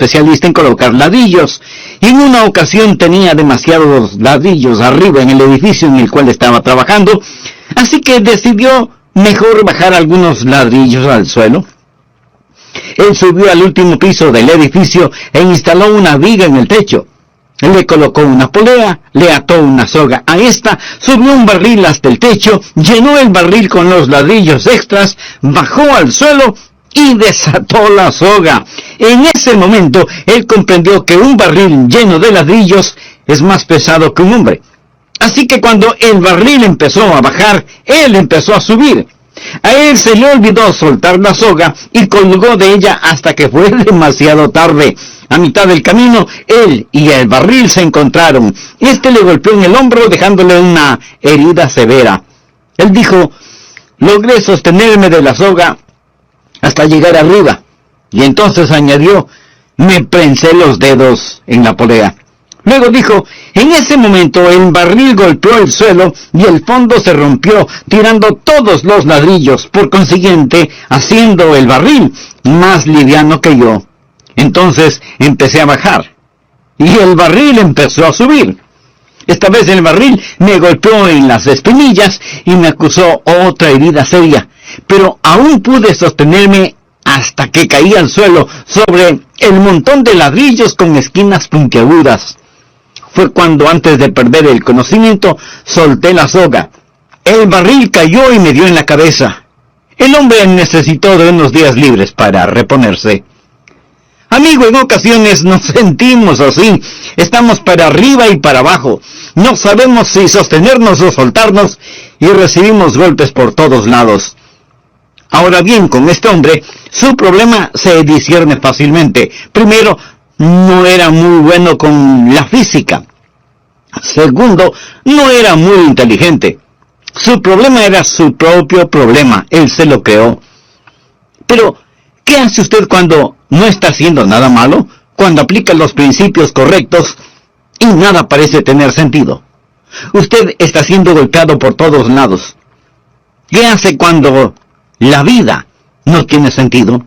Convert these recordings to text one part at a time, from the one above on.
especialista en colocar ladrillos, y en una ocasión tenía demasiados ladrillos arriba en el edificio en el cual estaba trabajando, así que decidió mejor bajar algunos ladrillos al suelo. Él subió al último piso del edificio e instaló una viga en el techo. Le colocó una polea, le ató una soga a esta, subió un barril hasta el techo, llenó el barril con los ladrillos extras, bajó al suelo y desató la soga. En ese momento, él comprendió que un barril lleno de ladrillos es más pesado que un hombre. Así que cuando el barril empezó a bajar, él empezó a subir. A él se le olvidó soltar la soga y colgó de ella hasta que fue demasiado tarde. A mitad del camino, él y el barril se encontraron. Este le golpeó en el hombro dejándole una herida severa. Él dijo: logré sostenerme de la soga hasta llegar arriba. Y entonces añadió: me prensé los dedos en la polea. Luego dijo: en ese momento el barril golpeó el suelo y el fondo se rompió, tirando todos los ladrillos, por consiguiente, haciendo el barril más liviano que yo. Entonces empecé a bajar, y el barril empezó a subir. Esta vez el barril me golpeó en las espinillas y me acusó otra herida seria, pero aún pude sostenerme hasta que caí al suelo sobre el montón de ladrillos con esquinas puntiagudas. Fue cuando, antes de perder el conocimiento, solté la soga. El barril cayó y me dio en la cabeza. El hombre necesitó de unos días libres para reponerse. Amigo, en ocasiones nos sentimos así. Estamos para arriba y para abajo. No sabemos si sostenernos o soltarnos y recibimos golpes por todos lados. Ahora bien, con este hombre, su problema se discierne fácilmente. Primero, no era muy bueno con la física. Segundo, no era muy inteligente. Su problema era su propio problema. Él se lo creó. Pero, ¿qué hace usted cuando no está haciendo nada malo? Cuando aplica los principios correctos y nada parece tener sentido. Usted está siendo golpeado por todos lados. ¿Qué hace cuando la vida no tiene sentido?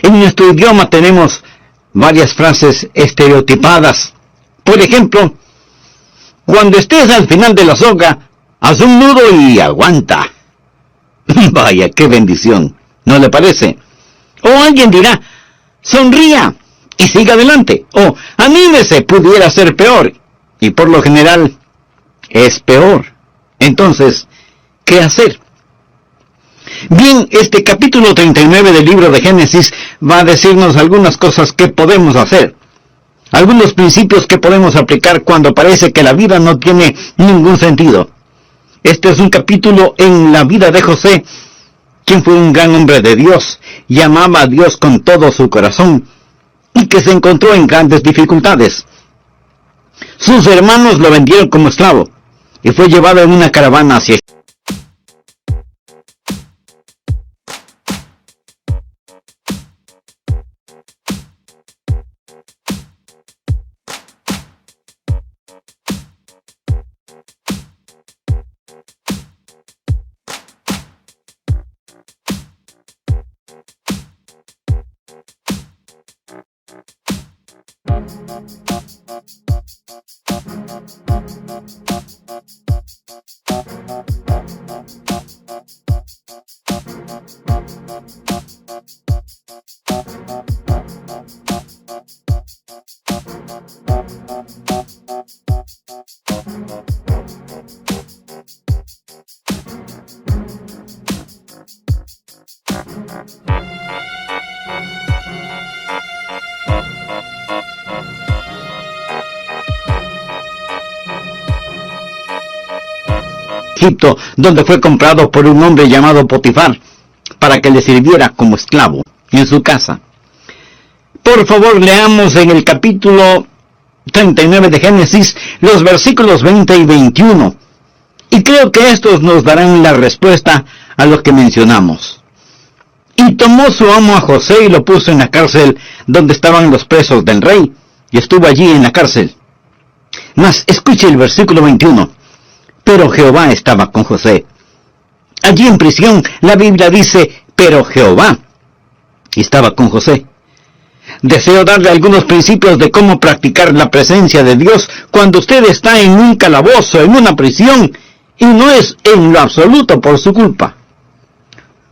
En nuestro idioma tenemos varias frases estereotipadas. Por ejemplo, cuando estés al final de la soga, haz un nudo y aguanta. Vaya, qué bendición, ¿no le parece? O alguien dirá: sonría y siga adelante. O anímese, pudiera ser peor. Y por lo general es peor. Entonces, ¿qué hacer? Bien, este capítulo 39 del libro de Génesis va a decirnos algunas cosas que podemos hacer. Algunos principios que podemos aplicar cuando parece que la vida no tiene ningún sentido. Este es un capítulo en la vida de José, quien fue un gran hombre de Dios y amaba a Dios con todo su corazón, y que se encontró en grandes dificultades. Sus hermanos lo vendieron como esclavo, y fue llevado en una caravana hacia Egipto, donde fue comprado por un hombre llamado Potifar, para que le sirviera como esclavo en su casa. Por favor, leamos en el capítulo 39 de Génesis, los versículos 20 y 21. Y creo que estos nos darán la respuesta a lo que mencionamos. Y tomó su amo a José y lo puso en la cárcel donde estaban los presos del rey, y estuvo allí en la cárcel. Mas escuche el versículo 21. Pero Jehová estaba con José. Allí en prisión, la Biblia dice: pero Jehová estaba con José. Deseo darle algunos principios de cómo practicar la presencia de Dios cuando usted está en un calabozo, en una prisión, y no es en lo absoluto por su culpa.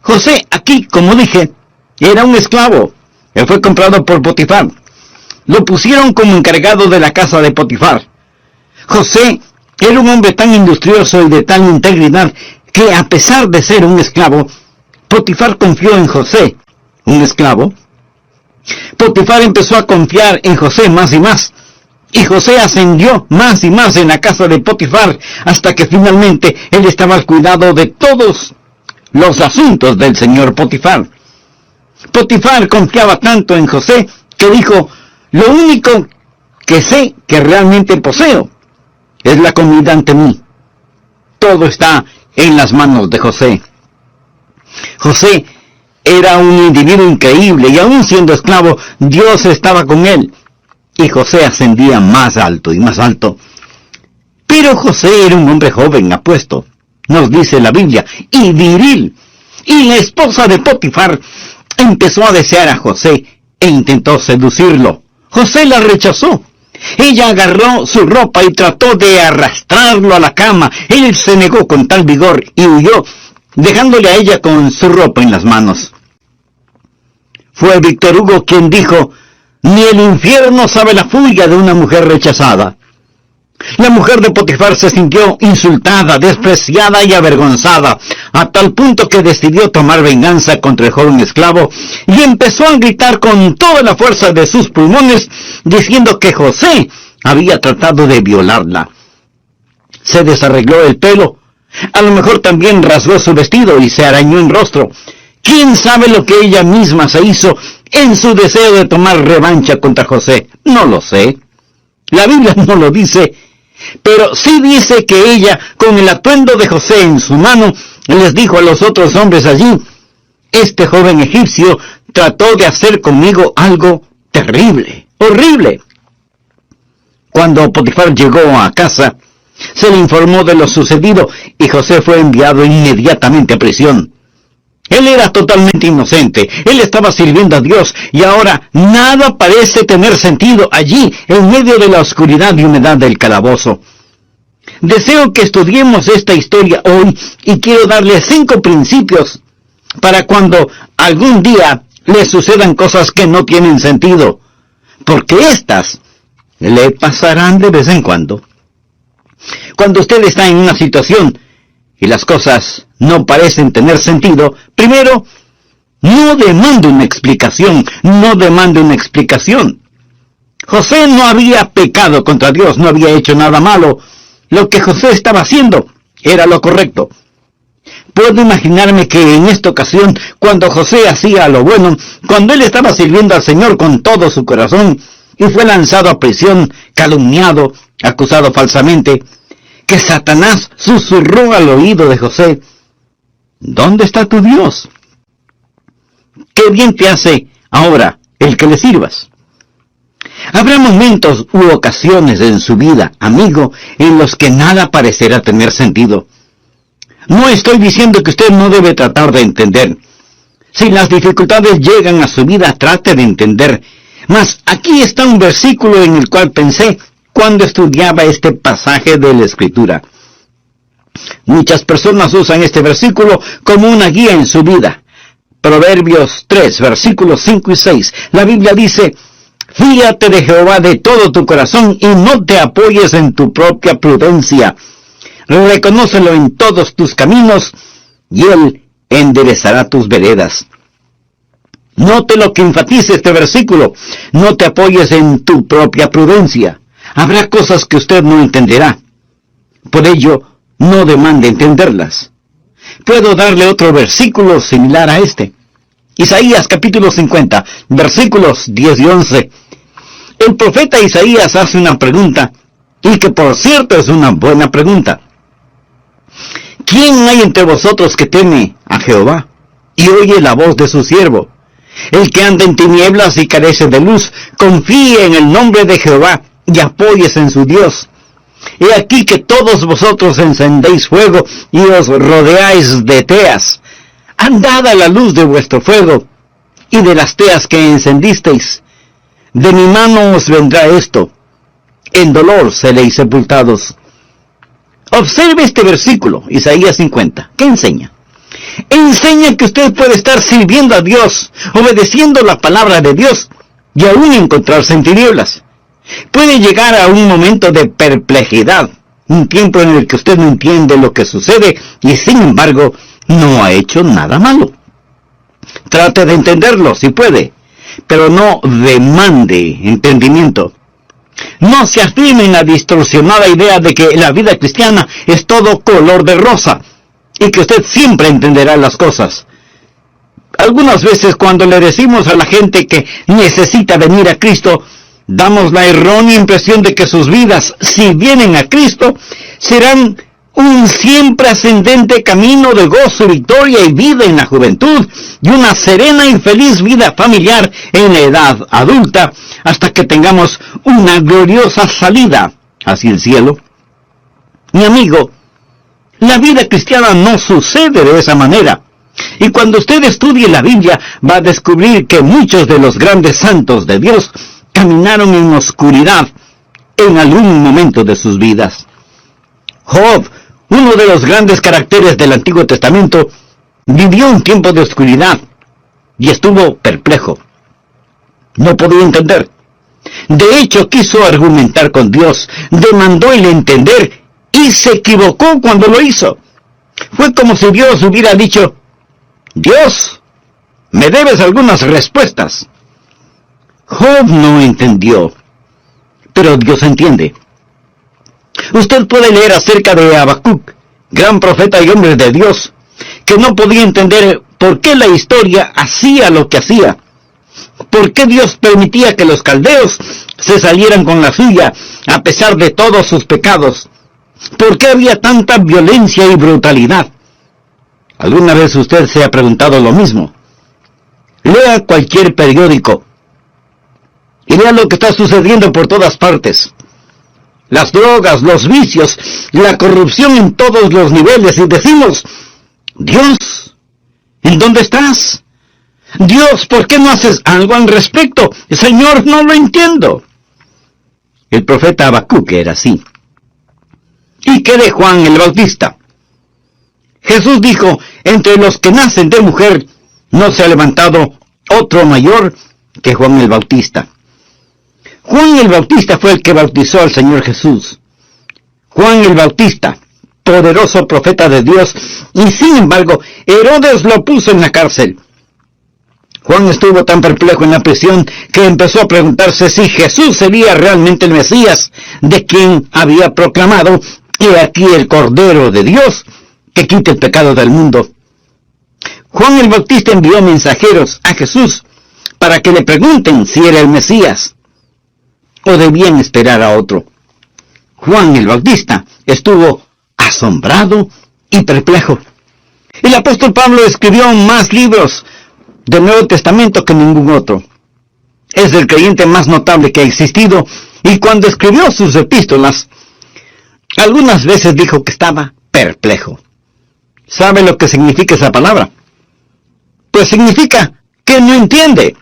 José, aquí, como dije, era un esclavo. Él fue comprado por Potifar. Lo pusieron como encargado de la casa de Potifar. José era un hombre tan industrioso y de tal integridad que, a pesar de ser un esclavo, Potifar confió en José, un esclavo. Potifar empezó a confiar en José más y más, y José ascendió más y más en la casa de Potifar, hasta que finalmente él estaba al cuidado de todos los asuntos del señor Potifar. Potifar confiaba tanto en José que dijo: lo único que sé que realmente poseo es la comida ante mí. Todo está en las manos de José. José era un individuo increíble, y aún siendo esclavo, Dios estaba con él, y José ascendía más alto y más alto. Pero José era un hombre joven, apuesto, nos dice la Biblia, y viril, y la esposa de Potifar empezó a desear a José e intentó seducirlo. José la rechazó. Ella agarró su ropa y trató de arrastrarlo a la cama. Él se negó con tal vigor y huyó, dejándole a ella con su ropa en las manos. Fue Víctor Hugo quien dijo: ni el infierno sabe la furia de una mujer rechazada. La mujer de Potifar se sintió insultada, despreciada y avergonzada, a tal punto que decidió tomar venganza contra el joven esclavo y empezó a gritar con toda la fuerza de sus pulmones, diciendo que José había tratado de violarla. Se desarregló el pelo, a lo mejor también rasgó su vestido y se arañó el rostro. ¿Quién sabe lo que ella misma se hizo en su deseo de tomar revancha contra José? No lo sé. La Biblia no lo dice, pero sí dice que ella, con el atuendo de José en su mano, les dijo a los otros hombres allí: este joven egipcio trató de hacer conmigo algo terrible, horrible. Cuando Potifar llegó a casa, se le informó de lo sucedido y José fue enviado inmediatamente a prisión. Él era totalmente inocente, él estaba sirviendo a Dios, y ahora nada parece tener sentido allí, en medio de la oscuridad y humedad del calabozo. Deseo que estudiemos esta historia hoy, y quiero darle 5 principios para cuando algún día le sucedan cosas que no tienen sentido, porque éstas le pasarán de vez en cuando. Cuando usted está en una situación y las cosas no parecen tener sentido, primero, no demande una explicación, no demande una explicación. José no había pecado contra Dios, no había hecho nada malo. Lo que José estaba haciendo era lo correcto. Puedo imaginarme que en esta ocasión, cuando José hacía lo bueno, cuando él estaba sirviendo al Señor con todo su corazón, y fue lanzado a prisión, calumniado, acusado falsamente, que Satanás susurró al oído de José: ¿dónde está tu Dios? ¿Qué bien te hace ahora el que le sirvas? Habrá momentos u ocasiones en su vida, amigo, en los que nada parecerá tener sentido. No estoy diciendo que usted no debe tratar de entender. Si las dificultades llegan a su vida, trate de entender. Mas aquí está un versículo en el cual pensé cuando estudiaba este pasaje de la Escritura. Muchas personas usan este versículo como una guía en su vida. Proverbios 3, versículos 5 y 6. La Biblia dice: fíate de Jehová de todo tu corazón y no te apoyes en tu propia prudencia. Reconócelo en todos tus caminos y Él enderezará tus veredas. Note lo que enfatiza este versículo: no te apoyes en tu propia prudencia. Habrá cosas que usted no entenderá. Por ello, no demande entenderlas. Puedo darle otro versículo similar a este. Isaías capítulo 50, versículos 10 y 11. El profeta Isaías hace una pregunta, y que por cierto es una buena pregunta. ¿Quién hay entre vosotros que teme a Jehová y oye la voz de su siervo? El que anda en tinieblas y carece de luz, confíe en el nombre de Jehová y apóyese en su Dios. He aquí que todos vosotros encendéis fuego y os rodeáis de teas. Andad a la luz de vuestro fuego y de las teas que encendisteis. De mi mano os vendrá esto, en dolor seréis sepultados. Observe este versículo, Isaías 50. ¿Qué enseña? Enseña que usted puede estar sirviendo a Dios, obedeciendo la palabra de Dios, y aún encontrarse en tinieblas. Puede llegar a un momento de perplejidad, un tiempo en el que usted no entiende lo que sucede, y sin embargo, no ha hecho nada malo. Trate de entenderlo, si puede, pero no demande entendimiento. No se afirme en la distorsionada idea de que la vida cristiana es todo color de rosa y que usted siempre entenderá las cosas. Algunas veces cuando le decimos a la gente que necesita venir a Cristo, damos la errónea impresión de que sus vidas, si vienen a Cristo, serán un siempre ascendente camino de gozo, victoria y vida en la juventud, y una serena y feliz vida familiar en la edad adulta, hasta que tengamos una gloriosa salida hacia el cielo. Mi amigo, la vida cristiana no sucede de esa manera. Y cuando usted estudie la Biblia, va a descubrir que muchos de los grandes santos de Dios caminaron en oscuridad en algún momento de sus vidas. Job, uno de los grandes caracteres del Antiguo Testamento, vivió un tiempo de oscuridad y estuvo perplejo. No podía entender. De hecho, quiso argumentar con Dios, demandó el entender y se equivocó cuando lo hizo. Fue como si Dios hubiera dicho: Dios, me debes algunas respuestas. Job no entendió, pero Dios entiende. Usted puede leer acerca de Habacuc, gran profeta y hombre de Dios, que no podía entender por qué la historia hacía lo que hacía, por qué Dios permitía que los caldeos se salieran con la suya a pesar de todos sus pecados, por qué había tanta violencia y brutalidad. ¿Alguna vez usted se ha preguntado lo mismo? Lea cualquier periódico y lea lo que está sucediendo por todas partes. Las drogas, los vicios, la corrupción en todos los niveles, y decimos: Dios, ¿en dónde estás? Dios, ¿por qué no haces algo al respecto? Señor, no lo entiendo. El profeta Habacuc era así. ¿Y qué de Juan el Bautista? Jesús dijo: entre los que nacen de mujer no se ha levantado otro mayor que Juan el Bautista. Juan el Bautista fue el que bautizó al Señor Jesús. Juan el Bautista, poderoso profeta de Dios, y sin embargo, Herodes lo puso en la cárcel. Juan estuvo tan perplejo en la prisión que empezó a preguntarse si Jesús sería realmente el Mesías, de quien había proclamado: he aquí el Cordero de Dios, que quita el pecado del mundo. Juan el Bautista envió mensajeros a Jesús para que le pregunten si era el Mesías, o debían esperar a otro. Juan el Bautista estuvo asombrado y perplejo. El apóstol Pablo escribió más libros del Nuevo Testamento que ningún otro. Es el creyente más notable que ha existido, y cuando escribió sus epístolas, algunas veces dijo que estaba perplejo. ¿Sabe lo que significa esa palabra? Pues significa que no entiende.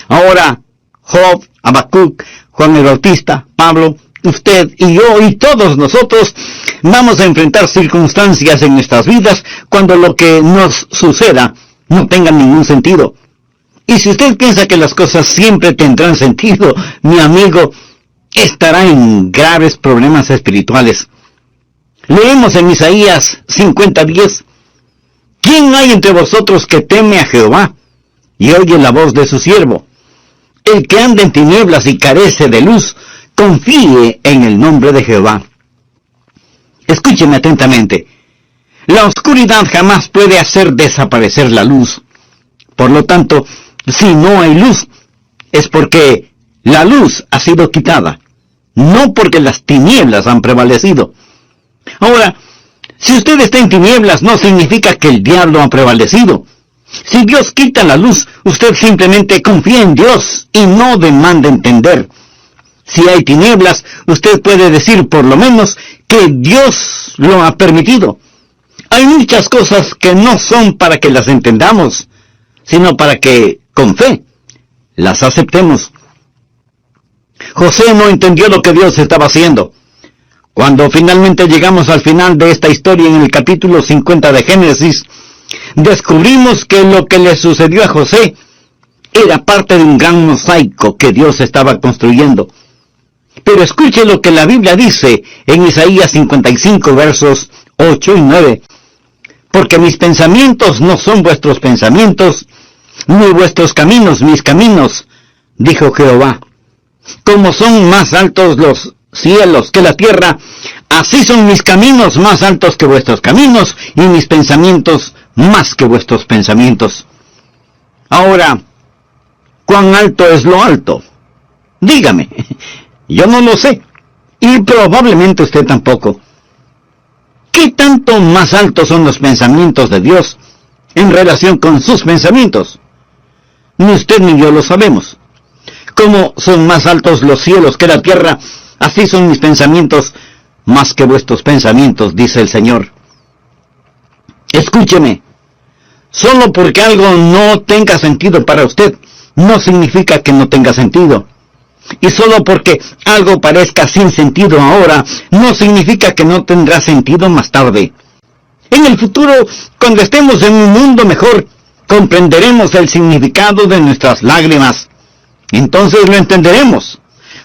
Ahora, Job, Habacuc, Juan el Bautista, Pablo, usted y yo y todos nosotros vamos a enfrentar circunstancias en nuestras vidas cuando lo que nos suceda no tenga ningún sentido. Y si usted piensa que las cosas siempre tendrán sentido, mi amigo, estará en graves problemas espirituales. Leemos en Isaías 50:10: ¿quién hay entre vosotros que teme a Jehová y oye la voz de su siervo? El que anda en tinieblas y carece de luz, confíe en el nombre de Jehová. Escúcheme atentamente. La oscuridad jamás puede hacer desaparecer la luz. Por lo tanto, si no hay luz, es porque la luz ha sido quitada, no porque las tinieblas han prevalecido. Ahora, si usted está en tinieblas, no significa que el diablo ha prevalecido. Si Dios quita la luz, usted simplemente confía en Dios y no demanda entender. Si hay tinieblas, usted puede decir por lo menos que Dios lo ha permitido. Hay muchas cosas que no son para que las entendamos, sino para que, con fe, las aceptemos. José no entendió lo que Dios estaba haciendo. Cuando finalmente llegamos al final de esta historia en el capítulo 50 de Génesis, descubrimos que lo que le sucedió a José era parte de un gran mosaico que Dios estaba construyendo. Pero escuche lo que la Biblia dice en Isaías 55, versos 8 y 9. Porque mis pensamientos no son vuestros pensamientos, ni vuestros caminos mis caminos, dijo Jehová. Como son más altos los cielos que la tierra, así son mis caminos más altos que vuestros caminos, y mis pensamientos más que vuestros pensamientos. Ahora, ¿cuán alto es lo alto? Dígame, yo no lo sé, y probablemente usted tampoco. ¿Qué tanto más altos son los pensamientos de Dios en relación con sus pensamientos? Ni usted ni yo lo sabemos. Como son más altos los cielos que la tierra, así son mis pensamientos más que vuestros pensamientos, dice el Señor. Escúcheme, solo porque algo no tenga sentido para usted, no significa que no tenga sentido. Y solo porque algo parezca sin sentido ahora, no significa que no tendrá sentido más tarde. En el futuro, cuando estemos en un mundo mejor, comprenderemos el significado de nuestras lágrimas. Entonces lo entenderemos.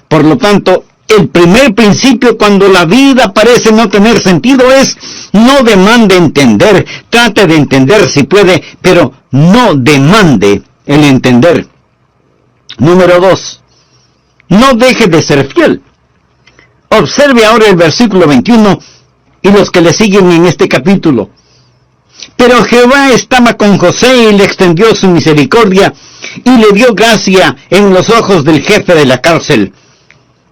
Por lo tanto, el primer principio cuando la vida parece no tener sentido es: no demande entender. Trate de entender si puede, pero no demande el entender. Número 2. No deje de ser fiel. Observe ahora el versículo 21 y los que le siguen en este capítulo. Pero Jehová estaba con José y le extendió su misericordia y le dio gracia en los ojos del jefe de la cárcel.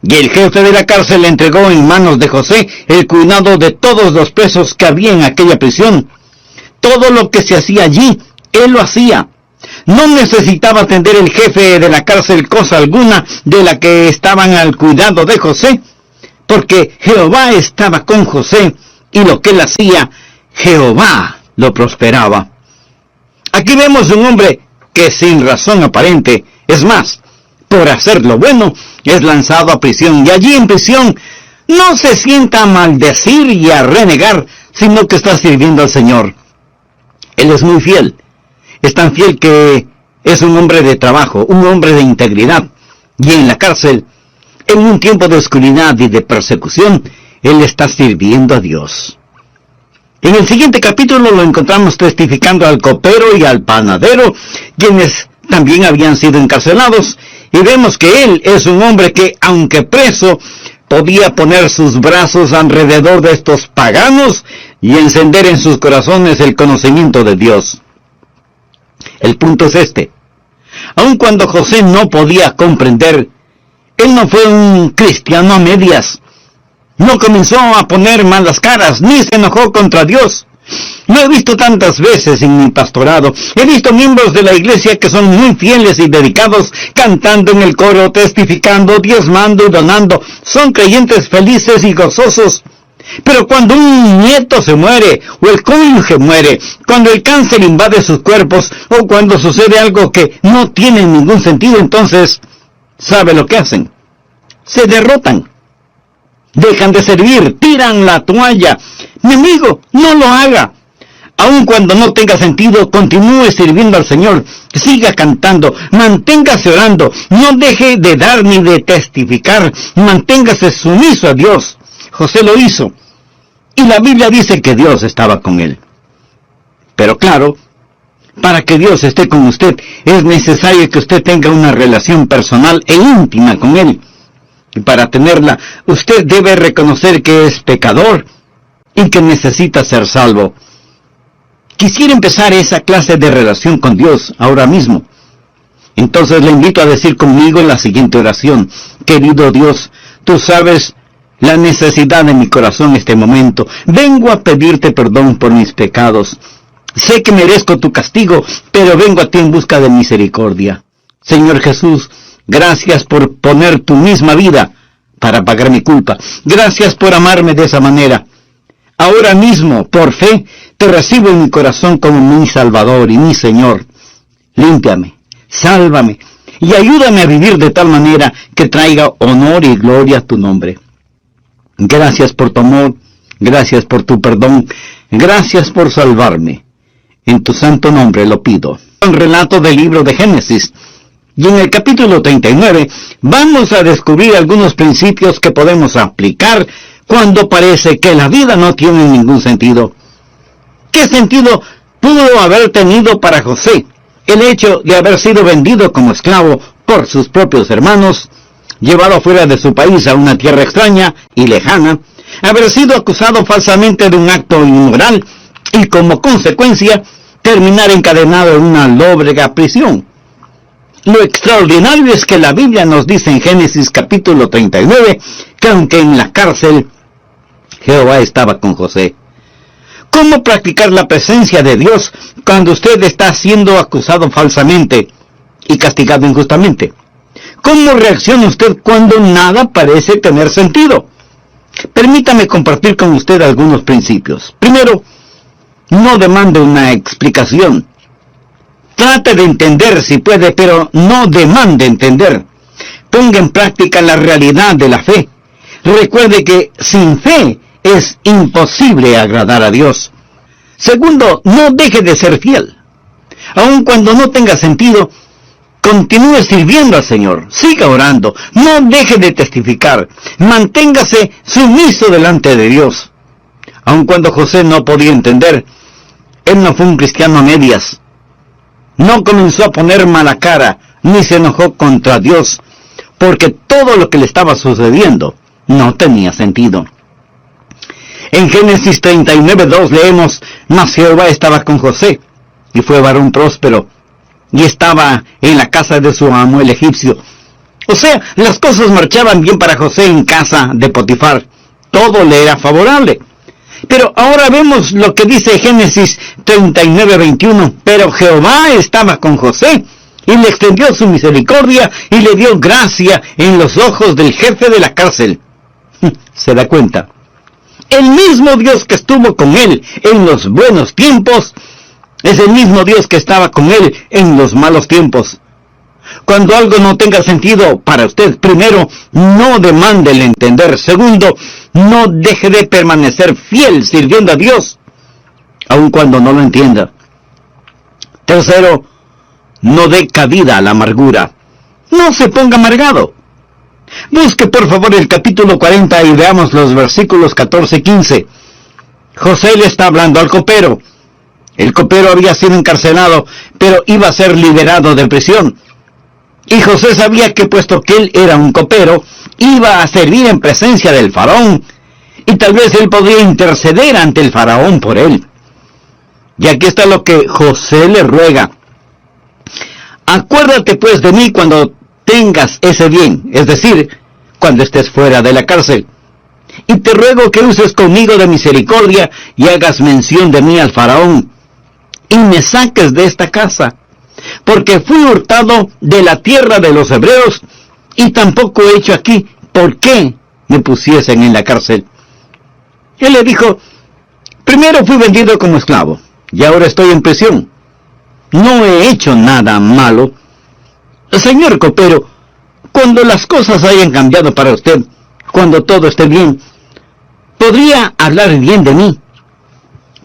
Y el jefe de la cárcel entregó en manos de José el cuidado de todos los presos que había en aquella prisión. Todo lo que se hacía allí, él lo hacía. No necesitaba atender el jefe de la cárcel cosa alguna de la que estaban al cuidado de José, porque Jehová estaba con José, y lo que él hacía, Jehová lo prosperaba. Aquí vemos un hombre que sin razón aparente, es más, por hacer lo bueno, es lanzado a prisión, y allí en prisión no se sienta a maldecir y a renegar, sino que está sirviendo al Señor. Él es muy fiel. Es tan fiel que es un hombre de trabajo, un hombre de integridad. Y en la cárcel, en un tiempo de oscuridad y de persecución, él está sirviendo a Dios. En el siguiente capítulo lo encontramos testificando al copero y al panadero, quienes también habían sido encarcelados, y vemos que él es un hombre que, aunque preso, podía poner sus brazos alrededor de estos paganos y encender en sus corazones el conocimiento de Dios. El punto es este: aun cuando José no podía comprender, él no fue un cristiano a medias. No comenzó a poner malas caras, ni se enojó contra Dios. Lo he visto tantas veces en mi pastorado. He visto miembros de la iglesia que son muy fieles y dedicados, cantando en el coro, testificando, diezmando y donando. Son creyentes felices y gozosos. Pero cuando un nieto se muere, o el cónyuge muere, cuando el cáncer invade sus cuerpos, o cuando sucede algo que no tiene ningún sentido, entonces, ¿sabe lo que hacen? Se derrotan. Dejan de servir, tiran la toalla. Mi amigo, no lo haga. Aun cuando no tenga sentido, continúe sirviendo al Señor. Siga cantando, manténgase orando, no deje de dar ni de testificar, manténgase sumiso a Dios. José lo hizo, y la Biblia dice que Dios estaba con él. Pero claro, para que Dios esté con usted, es necesario que usted tenga una relación personal e íntima con Él. Y para tenerla, usted debe reconocer que es pecador y que necesita ser salvo. Quisiera empezar esa clase de relación con Dios ahora mismo. Entonces le invito a decir conmigo la siguiente oración: querido Dios, tú sabes la necesidad de mi corazón en este momento. Vengo a pedirte perdón por mis pecados. Sé que merezco tu castigo, pero vengo a ti en busca de misericordia. Señor Jesús, gracias por poner tu misma vida para pagar mi culpa. Gracias por amarme de esa manera. Ahora mismo, por fe, te recibo en mi corazón como mi Salvador y mi Señor. Límpiame, sálvame y ayúdame a vivir de tal manera que traiga honor y gloria a tu nombre. Gracias por tu amor, gracias por tu perdón, gracias por salvarme. En tu santo nombre lo pido. Un relato del libro de Génesis. Y en el capítulo 39 vamos a descubrir algunos principios que podemos aplicar cuando parece que la vida no tiene ningún sentido. ¿Qué sentido pudo haber tenido para José el hecho de haber sido vendido como esclavo por sus propios hermanos, llevado fuera de su país a una tierra extraña y lejana, haber sido acusado falsamente de un acto inmoral y como consecuencia terminar encadenado en una lóbrega prisión? Lo extraordinario es que la Biblia nos dice en Génesis capítulo 39 que aunque en la cárcel, Jehová estaba con José. ¿Cómo practicar la presencia de Dios cuando usted está siendo acusado falsamente y castigado injustamente? ¿Cómo reacciona usted cuando nada parece tener sentido? Permítame compartir con usted algunos principios. Primero, no demande una explicación. Trate de entender si puede, pero no demande entender. Ponga en práctica la realidad de la fe. Recuerde que sin fe es imposible agradar a Dios. Segundo, no deje de ser fiel. Aun cuando no tenga sentido, continúe sirviendo al Señor. Siga orando. No deje de testificar. Manténgase sumiso delante de Dios. Aun cuando José no podía entender, él no fue un cristiano a medias. No comenzó a poner mala cara, ni se enojó contra Dios, porque todo lo que le estaba sucediendo no tenía sentido. En Génesis 39:2 leemos: mas Jehová estaba con José, y fue varón próspero, y estaba en la casa de su amo el egipcio. O sea, las cosas marchaban bien para José en casa de Potifar. Todo le era favorable. Pero ahora vemos lo que dice Génesis 39:21. Pero Jehová estaba con José, y le extendió su misericordia, y le dio gracia en los ojos del jefe de la cárcel. ¿Se da cuenta? El mismo Dios que estuvo con él en los buenos tiempos, es el mismo Dios que estaba con él en los malos tiempos. Cuando algo no tenga sentido para usted, primero, no demande el entender. Segundo, no deje de permanecer fiel sirviendo a Dios, aun cuando no lo entienda. Tercero, no dé cabida a la amargura. No se ponga amargado. Busque por favor el capítulo 40 y veamos los versículos 14 y 15. José le está hablando al copero. El copero había sido encarcelado, pero iba a ser liberado de prisión. Y José sabía que puesto que él era un copero, iba a servir en presencia del faraón, y tal vez él podría interceder ante el faraón por él. Y aquí está lo que José le ruega: acuérdate pues de mí cuando tengas ese bien, es decir, cuando estés fuera de la cárcel. Y te ruego que uses conmigo de misericordia y hagas mención de mí al faraón, y me saques de esta casa, porque fui hurtado de la tierra de los hebreos, y tampoco he hecho aquí por qué me pusiesen en la cárcel. Él le dijo: primero fui vendido como esclavo, y ahora estoy en prisión. No he hecho nada malo. Señor copero, cuando las cosas hayan cambiado para usted, cuando todo esté bien, ¿podría hablar bien de mí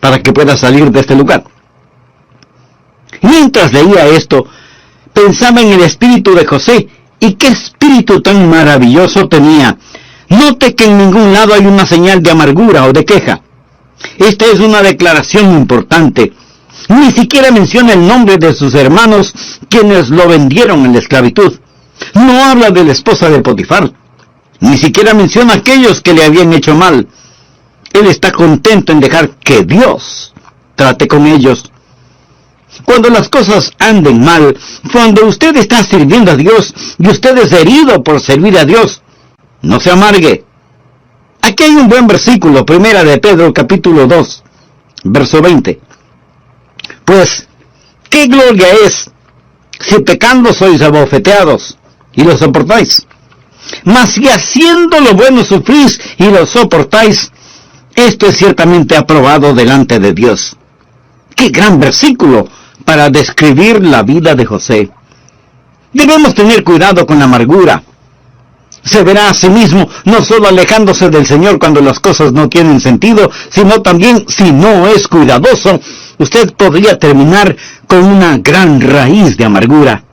para que pueda salir de este lugar? Mientras leía esto, pensaba en el espíritu de José, y qué espíritu tan maravilloso tenía. Note que en ningún lado hay una señal de amargura o de queja. Esta es una declaración importante. Ni siquiera menciona el nombre de sus hermanos, quienes lo vendieron en la esclavitud. No habla de la esposa de Potifar. Ni siquiera menciona a aquellos que le habían hecho mal. Él está contento en dejar que Dios trate con ellos. Cuando las cosas anden mal, cuando usted está sirviendo a Dios y usted es herido por servir a Dios, no se amargue. Aquí hay un buen versículo, Primera de Pedro, capítulo 2, verso 20. Pues, ¿qué gloria es si pecando sois abofeteados y lo soportáis? Mas si haciendo lo bueno sufrís y lo soportáis, esto es ciertamente aprobado delante de Dios. ¡Qué gran versículo para describir la vida de José! Debemos tener cuidado con la amargura. Se verá a sí mismo no solo alejándose del Señor cuando las cosas no tienen sentido, sino también, si no es cuidadoso, usted podría terminar con una gran raíz de amargura.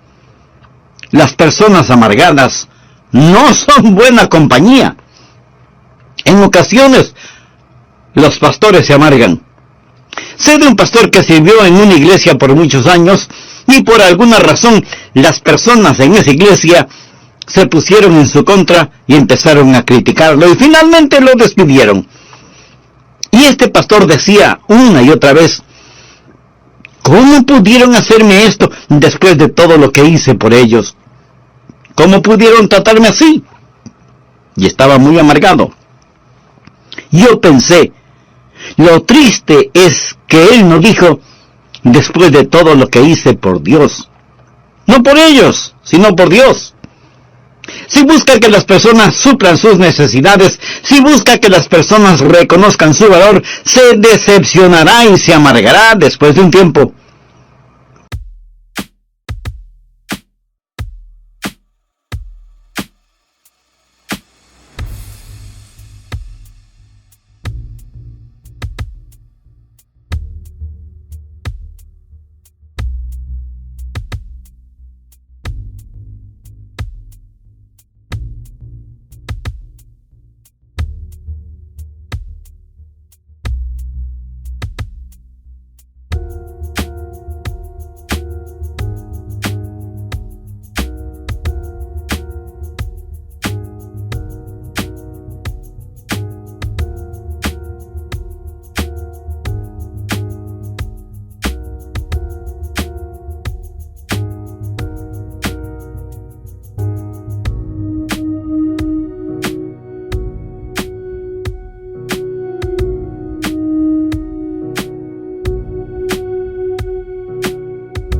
Las personas amargadas no son buena compañía. En ocasiones, los pastores se amargan. Sé de un pastor que sirvió en una iglesia por muchos años y por alguna razón las personas en esa iglesia se pusieron en su contra y empezaron a criticarlo y finalmente lo despidieron. Y este pastor decía una y otra vez: ¿cómo pudieron hacerme esto después de todo lo que hice por ellos? ¿Cómo pudieron tratarme así? Y estaba muy amargado. Yo pensé, lo triste es que él no dijo: después de todo lo que hice por Dios. No por ellos, sino por Dios. Si busca que las personas suplan sus necesidades, si busca que las personas reconozcan su valor, se decepcionará y se amargará después de un tiempo.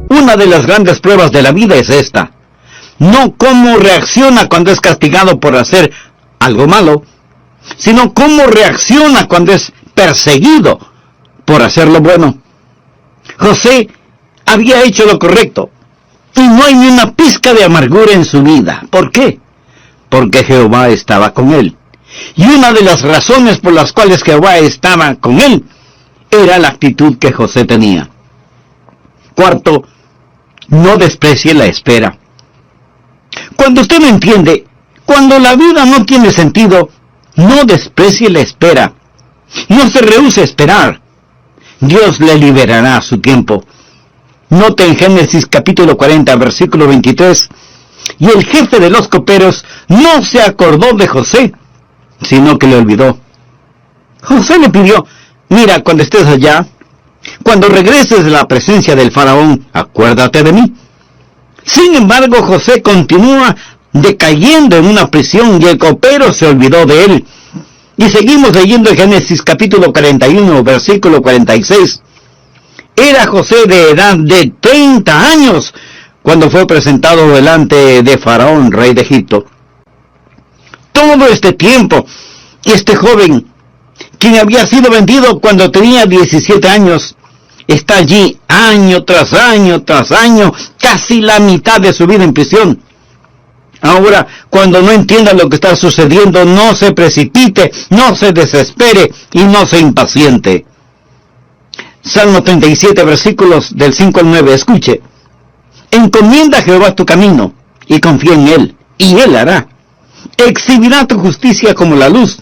Una de las grandes pruebas de la vida es esta: no cómo reacciona cuando es castigado por hacer algo malo, sino cómo reacciona cuando es perseguido por hacer lo bueno. José había hecho lo correcto, y no hay ni una pizca de amargura en su vida. ¿Por qué? Porque Jehová estaba con él. Y una de las razones por las cuales Jehová estaba con él era la actitud que José tenía. Cuarto, no desprecie la espera. Cuando usted me entiende, cuando la vida no tiene sentido, no desprecie la espera. No se rehúse a esperar. Dios le liberará a su tiempo. Note en Génesis capítulo 40, versículo 23, y el jefe de los coperos no se acordó de José, sino que le olvidó. José le pidió: mira, cuando estés allá, cuando regreses de la presencia del faraón, acuérdate de mí. Sin embargo, José continúa decayendo en una prisión y el copero se olvidó de él. Y seguimos leyendo en Génesis capítulo 41, versículo 46. Era José de edad de 30 años cuando fue presentado delante de Faraón, rey de Egipto. Todo este tiempo, este joven, quien había sido vendido cuando tenía 17 años, está allí año tras año tras año, casi la mitad de su vida en prisión. Ahora, cuando no entienda lo que está sucediendo, no se precipite, no se desespere y no se impaciente. Salmo 37, versículos del 5 al 9, escuche: encomienda a Jehová tu camino, y confía en él, y él hará. Exhibirá tu justicia como la luz,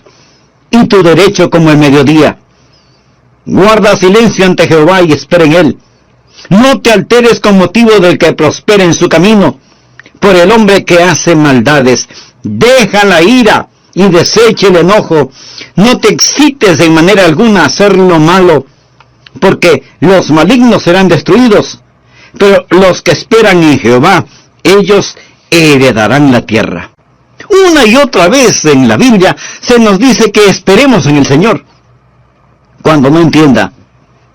y tu derecho como el mediodía. Guarda silencio ante Jehová y espera en él. No te alteres con motivo del que prospera en su camino, por el hombre que hace maldades. Deja la ira y desecha el enojo. No te excites en manera alguna a hacer lo malo, porque los malignos serán destruidos, pero los que esperan en Jehová, ellos heredarán la tierra. Una y otra vez en la Biblia se nos dice que esperemos en el Señor. Cuando no entienda,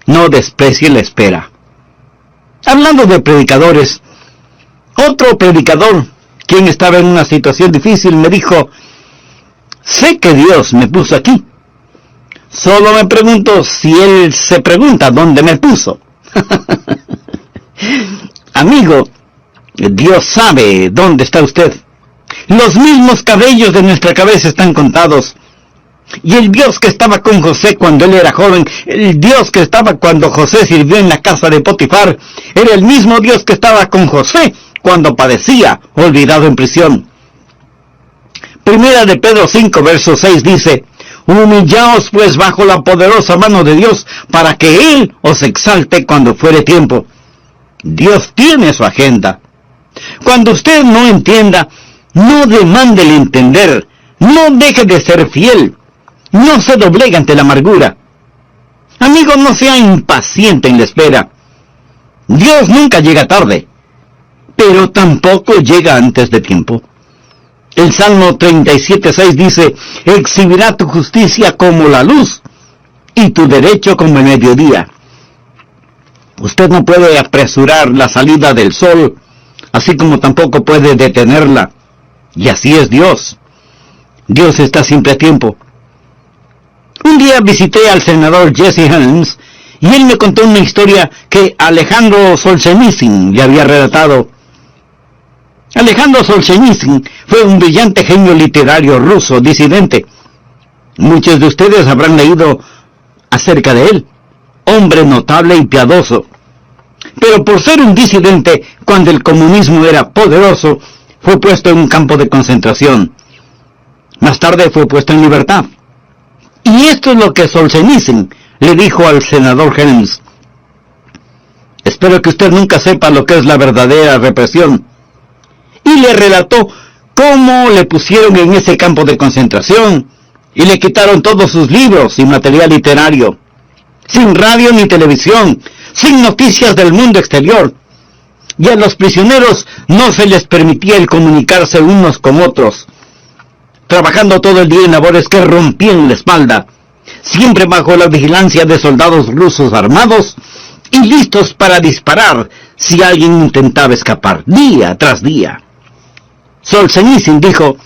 no desprecie la espera. Hablando de predicadores, otro predicador, quien estaba en una situación difícil, me dijo: sé que Dios me puso aquí. Solo me pregunto si Él se pregunta dónde me puso. Amigo, Dios sabe dónde está usted. Los mismos cabellos de nuestra cabeza están contados. Y el Dios que estaba con José cuando él era joven, el Dios que estaba cuando José sirvió en la casa de Potifar, era el mismo Dios que estaba con José cuando padecía, olvidado en prisión. Primera de Pedro 5, verso 6 dice: humillaos pues bajo la poderosa mano de Dios, para que Él os exalte cuando fuere tiempo. Dios tiene su agenda. Cuando usted no entienda, no demande el entender, no deje de ser fiel, no se doblegue ante la amargura. Amigo, no sea impaciente en la espera. Dios nunca llega tarde, pero tampoco llega antes de tiempo. El Salmo 37:6 dice: exhibirá tu justicia como la luz y tu derecho como el mediodía. Usted no puede apresurar la salida del sol, así como tampoco puede detenerla. Y así es Dios. Dios está siempre a tiempo. Un día visité al senador Jesse Helms y él me contó una historia que Alejandro Solzhenitsyn le había relatado. Alejandro Solzhenitsyn fue un brillante genio literario ruso disidente. Muchos de ustedes habrán leído acerca de él. Hombre notable y piadoso. Pero por ser un disidente, cuando el comunismo era poderoso, fue puesto en un campo de concentración. Más tarde fue puesto en libertad. Y esto es lo que Solzhenitsyn le dijo al senador Helms: espero que usted nunca sepa lo que es la verdadera represión. Y le relató cómo le pusieron en ese campo de concentración y le quitaron todos sus libros y material literario, sin radio ni televisión, sin noticias del mundo exterior. Y a los prisioneros no se les permitía el comunicarse unos con otros, trabajando todo el día en labores que rompían la espalda, siempre bajo la vigilancia de soldados rusos armados y listos para disparar si alguien intentaba escapar, día tras día. Solzhenitsyn dijo: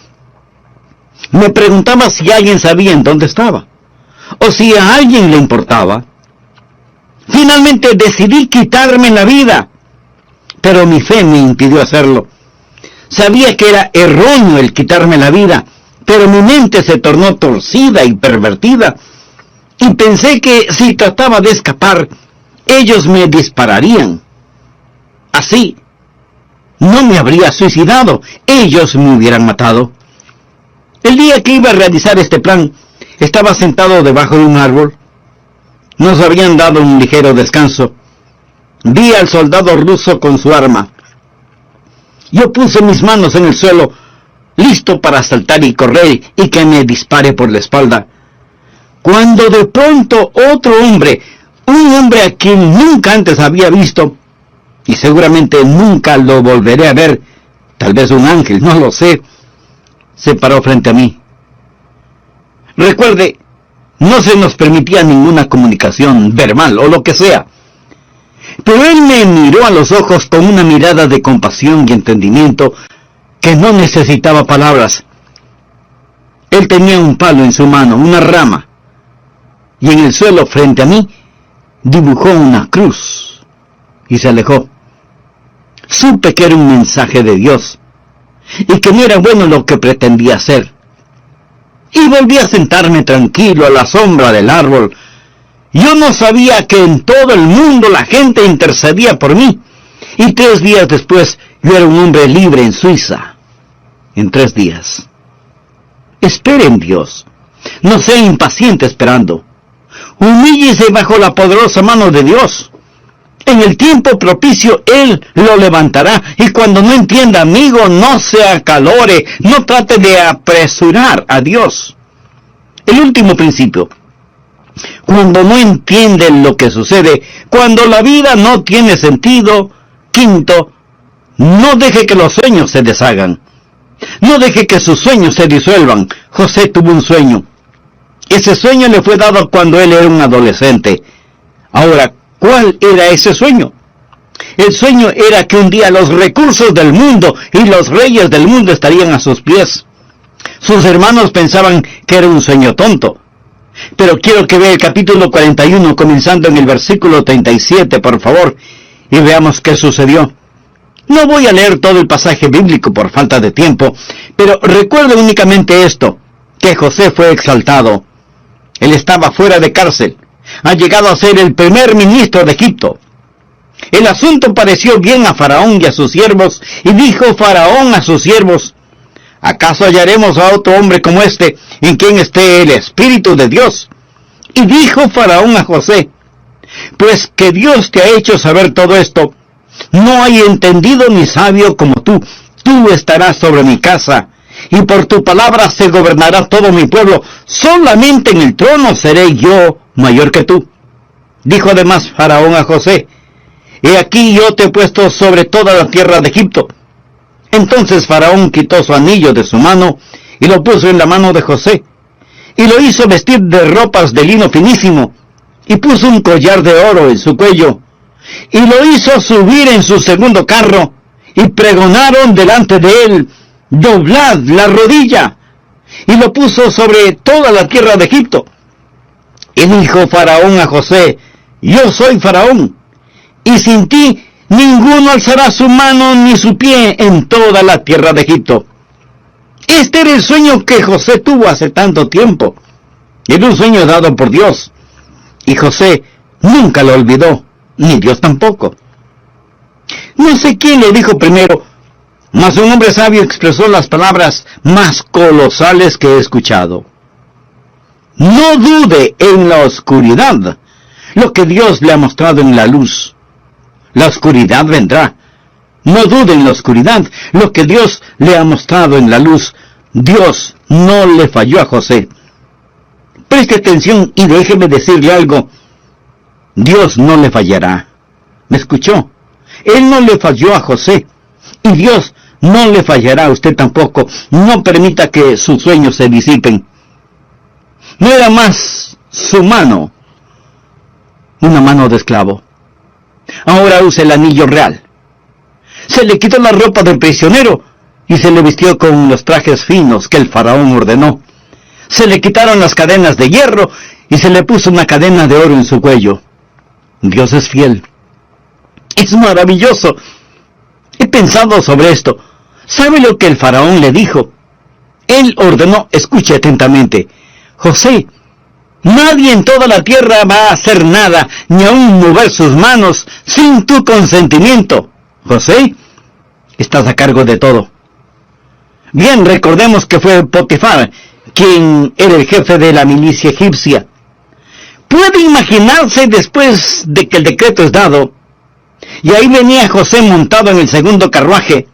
me preguntaba si alguien sabía en dónde estaba, o si a alguien le importaba. Finalmente decidí quitarme la vida, pero mi fe me impidió hacerlo. Sabía que era erróneo el quitarme la vida, pero mi mente se tornó torcida y pervertida, y pensé que si trataba de escapar, ellos me dispararían. Así, no me habría suicidado, ellos me hubieran matado. El día que iba a realizar este plan, estaba sentado debajo de un árbol. Nos habían dado un ligero descanso. Vi al soldado ruso con su arma. Yo puse mis manos en el suelo, listo para saltar y correr y que me dispare por la espalda, cuando de pronto otro hombre, un hombre a quien nunca antes había visto, y seguramente nunca lo volveré a ver, tal vez un ángel, no lo sé, se paró frente a mí. Recuerde, no se nos permitía ninguna comunicación verbal o lo que sea, pero él me miró a los ojos con una mirada de compasión y entendimiento que no necesitaba palabras. Él tenía un palo en su mano, una rama, y en el suelo frente a mí dibujó una cruz y se alejó. Supe que era un mensaje de Dios y que no era bueno lo que pretendía hacer. Y volví a sentarme tranquilo a la sombra del árbol. Yo no sabía que en todo el mundo la gente intercedía por mí, y 3 días después yo era un hombre libre en Suiza. En 3 días. Espere en Dios. No sea impaciente esperando. Humíllese bajo la poderosa mano de Dios. En el tiempo propicio Él lo levantará, y cuando no entienda, amigo, no se acalore, no trate de apresurar a Dios. El último principio: cuando no entiende lo que sucede, cuando la vida no tiene sentido. Quinto, no deje que los sueños se deshagan. No deje que sus sueños se disuelvan. José tuvo un sueño. Ese sueño le fue dado cuando él era un adolescente. Ahora, ¿cuál era ese sueño? El sueño era que un día los recursos del mundo y los reyes del mundo estarían a sus pies. Sus hermanos pensaban que era un sueño tonto. Pero quiero que vea el capítulo 41, comenzando en el versículo 37, por favor, y veamos qué sucedió. No voy a leer todo el pasaje bíblico por falta de tiempo, pero recuerde únicamente esto, que José fue exaltado. Él estaba fuera de cárcel. Ha llegado a ser el primer ministro de Egipto. El asunto pareció bien a Faraón y a sus siervos, y dijo Faraón a sus siervos: ¿acaso hallaremos a otro hombre como este, en quien esté el Espíritu de Dios? Y dijo Faraón a José: pues que Dios te ha hecho saber todo esto, no hay entendido ni sabio como tú. Tú estarás sobre mi casa, y por tu palabra se gobernará todo mi pueblo. Solamente en el trono seré yo mayor que tú. Dijo además Faraón a José: he aquí yo te he puesto sobre toda la tierra de Egipto. Entonces Faraón quitó su anillo de su mano, y lo puso en la mano de José, y lo hizo vestir de ropas de lino finísimo, y puso un collar de oro en su cuello, y lo hizo subir en su segundo carro, y pregonaron delante de él: doblad la rodilla. Y lo puso sobre toda la tierra de Egipto. Y dijo Faraón a José: yo soy Faraón, y sin ti ninguno alzará su mano ni su pie en toda la tierra de Egipto. Este era el sueño que José tuvo hace tanto tiempo. Era un sueño dado por Dios, y José nunca lo olvidó, ni Dios tampoco. No sé quién le dijo primero, mas un hombre sabio expresó las palabras más colosales que he escuchado: no dude en la oscuridad lo que Dios le ha mostrado en la luz. La oscuridad vendrá. No dude en la oscuridad lo que Dios le ha mostrado en la luz. Dios no le falló a José. Preste atención y déjeme decirle algo. Dios no le fallará. ¿Me escuchó? Él no le falló a José. Y Dios no le fallará a usted tampoco. No permita que sus sueños se disipen. No era más su mano, una mano de esclavo. Ahora usa el anillo real. Se le quitó la ropa del prisionero y se le vistió con los trajes finos que el faraón ordenó. Se le quitaron las cadenas de hierro y se le puso una cadena de oro en su cuello. Dios es fiel. Es maravilloso. He pensado sobre esto. ¿Sabe lo que el faraón le dijo? Él ordenó, escuche atentamente: José, nadie en toda la tierra va a hacer nada, ni aun mover sus manos, sin tu consentimiento. José, estás a cargo de todo. Bien, recordemos que fue Potifar quien era el jefe de la milicia egipcia. Puede imaginarse, después de que el decreto es dado, y ahí venía José montado en el segundo carruaje,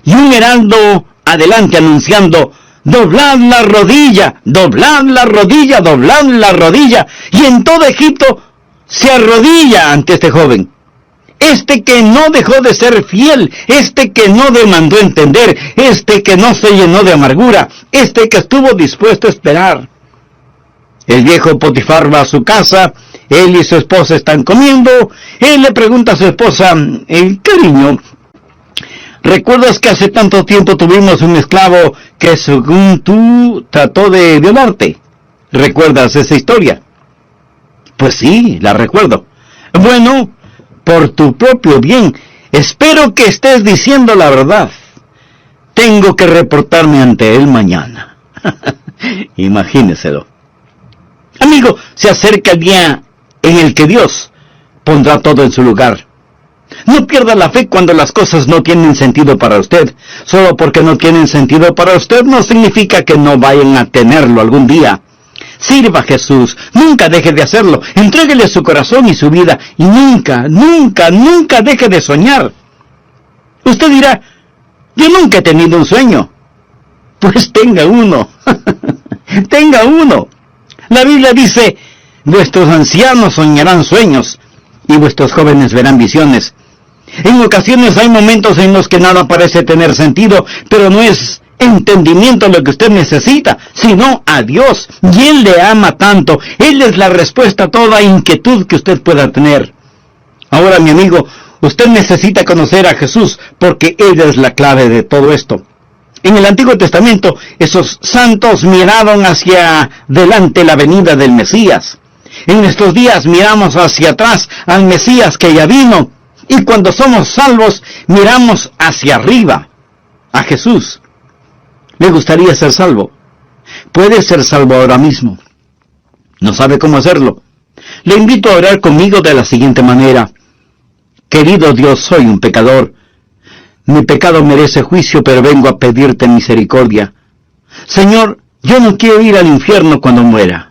y un heraldo adelante anunciando: doblad la rodilla, doblad la rodilla, doblad la rodilla. Y en todo Egipto se arrodilla ante este joven. Este que no dejó de ser fiel, este que no demandó entender, este que no se llenó de amargura, este que estuvo dispuesto a esperar. El viejo Potifar va a su casa, él y su esposa están comiendo, él le pregunta a su esposa: cariño, ¿recuerdas que hace tanto tiempo tuvimos un esclavo que según tú trató de violarte? ¿Recuerdas esa historia? Pues sí, la recuerdo. Bueno, por tu propio bien, espero que estés diciendo la verdad. Tengo que reportarme ante él mañana. Imagíneselo. Amigo, se acerca el día en el que Dios pondrá todo en su lugar. No pierda la fe cuando las cosas no tienen sentido para usted. Solo porque no tienen sentido para usted no significa que no vayan a tenerlo algún día. Sirva a Jesús, nunca deje de hacerlo. Entréguele su corazón y su vida, y nunca, nunca, nunca deje de soñar. Usted dirá: yo nunca he tenido un sueño. Pues tenga uno. Tenga uno. La Biblia dice: vuestros ancianos soñarán sueños, y vuestros jóvenes verán visiones. En ocasiones hay momentos en los que nada parece tener sentido, pero no es entendimiento lo que usted necesita, sino a Dios. Y Él le ama tanto. Él es la respuesta a toda inquietud que usted pueda tener. Ahora, mi amigo, usted necesita conocer a Jesús, porque Él es la clave de todo esto. En el Antiguo Testamento, esos santos miraron hacia delante la venida del Mesías. En estos días miramos hacia atrás al Mesías que ya vino. Y cuando somos salvos, miramos hacia arriba, a Jesús. ¿Le gustaría ser salvo? Puede ser salvo ahora mismo. ¿No sabe cómo hacerlo? Le invito a orar conmigo de la siguiente manera. Querido Dios, soy un pecador. Mi pecado merece juicio, pero vengo a pedirte misericordia. Señor, yo no quiero ir al infierno cuando muera.